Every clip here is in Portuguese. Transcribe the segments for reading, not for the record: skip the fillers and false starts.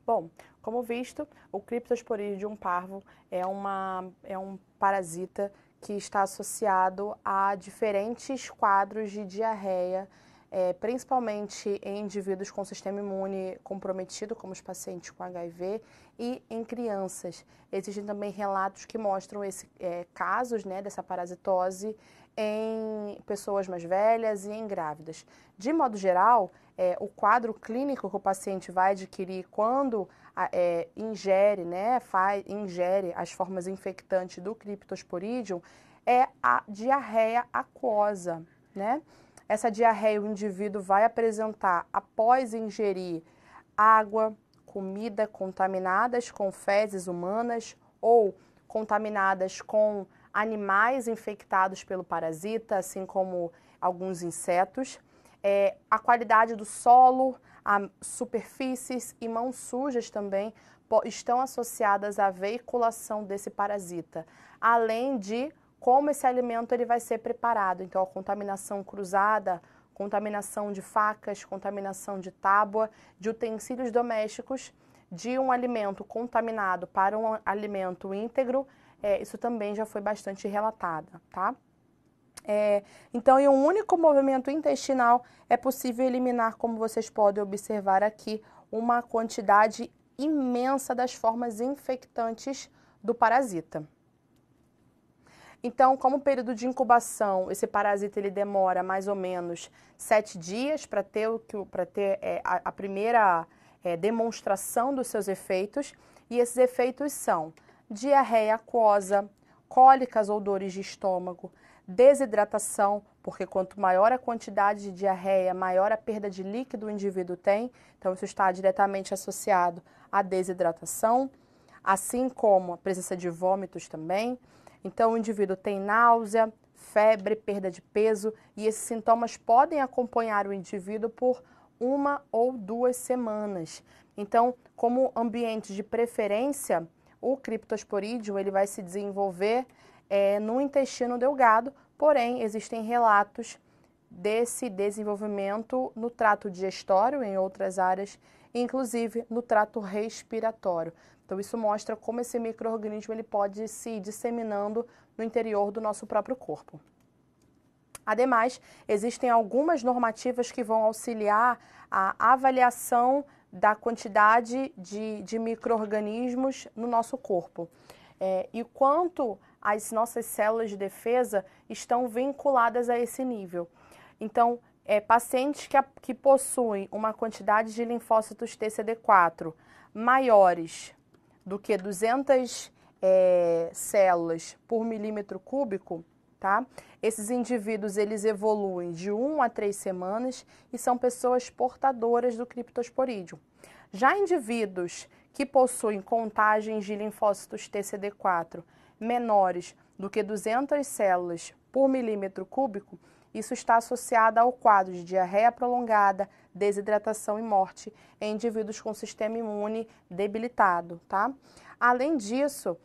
Bom, como visto, o Cryptosporidium parvo é um parasita que está associado a diferentes quadros de diarreia, principalmente em indivíduos com sistema imune comprometido, como os pacientes com HIV, e em crianças. Existem também relatos que mostram casos, né, dessa parasitose em pessoas mais velhas e em grávidas. De modo geral, o quadro clínico que o paciente vai adquirir quando ingere, né, ingere as formas infectantes do Cryptosporidium é a diarreia aquosa, né? Essa diarreia o indivíduo vai apresentar após ingerir água, comida contaminadas com fezes humanas ou contaminadas com animais infectados pelo parasita, assim como alguns insetos. A qualidade do solo, as superfícies e mãos sujas também estão associadas à veiculação desse parasita, além de como esse alimento ele vai ser preparado. Então, a contaminação cruzada, contaminação de facas, contaminação de tábua, de utensílios domésticos, de um alimento contaminado para um alimento íntegro, isso também já foi bastante relatado, tá? Então, em um único movimento intestinal, é possível eliminar, como vocês podem observar aqui, uma quantidade imensa das formas infectantes do parasita. Então, como período de incubação, esse parasita ele demora mais ou menos 7 dias para ter a primeira demonstração dos seus efeitos, e esses efeitos são diarreia aquosa, cólicas ou dores de estômago, desidratação, porque quanto maior a quantidade de diarreia, maior a perda de líquido o indivíduo tem, então isso está diretamente associado à desidratação, assim como a presença de vômitos também. Então o indivíduo tem náusea, febre, perda de peso, e esses sintomas podem acompanhar o indivíduo por 1 ou 2 semanas. Então, como ambiente de preferência, o Cryptosporidium ele vai se desenvolver no intestino delgado, porém existem relatos desse desenvolvimento no trato digestório, em outras áreas, inclusive no trato respiratório. Então isso mostra como esse micro-organismo ele pode se disseminando no interior do nosso próprio corpo. Ademais, existem algumas normativas que vão auxiliar a avaliação da quantidade de micro-organismos no nosso corpo. E quanto as nossas células de defesa estão vinculadas a esse nível. Então, pacientes que possuem uma quantidade de linfócitos TCD4 maiores do que 200 células por milímetro cúbico, tá? Esses indivíduos eles evoluem de 1 a 3 semanas e são pessoas portadoras do Cryptosporidium. Já indivíduos que possuem contagens de linfócitos TCD4 menores do que 200 células por milímetro cúbico, isso está associado ao quadro de diarreia prolongada, desidratação e morte em indivíduos com sistema imune debilitado, tá? Além disso,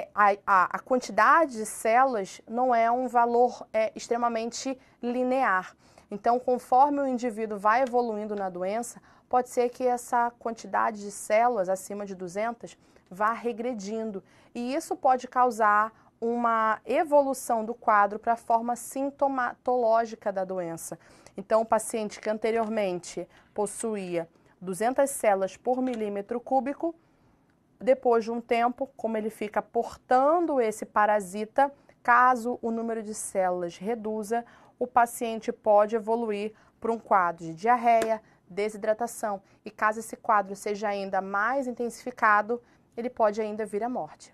a quantidade de células não é um valor extremamente linear. Então, conforme o indivíduo vai evoluindo na doença, pode ser que essa quantidade de células, acima de 200, vá regredindo. E isso pode causar uma evolução do quadro para a forma sintomatológica da doença. Então, o paciente que anteriormente possuía 200 células por milímetro cúbico, depois de um tempo, como ele fica portando esse parasita, caso o número de células reduza, o paciente pode evoluir para um quadro de diarreia, desidratação, e caso esse quadro seja ainda mais intensificado, ele pode ainda vir à morte.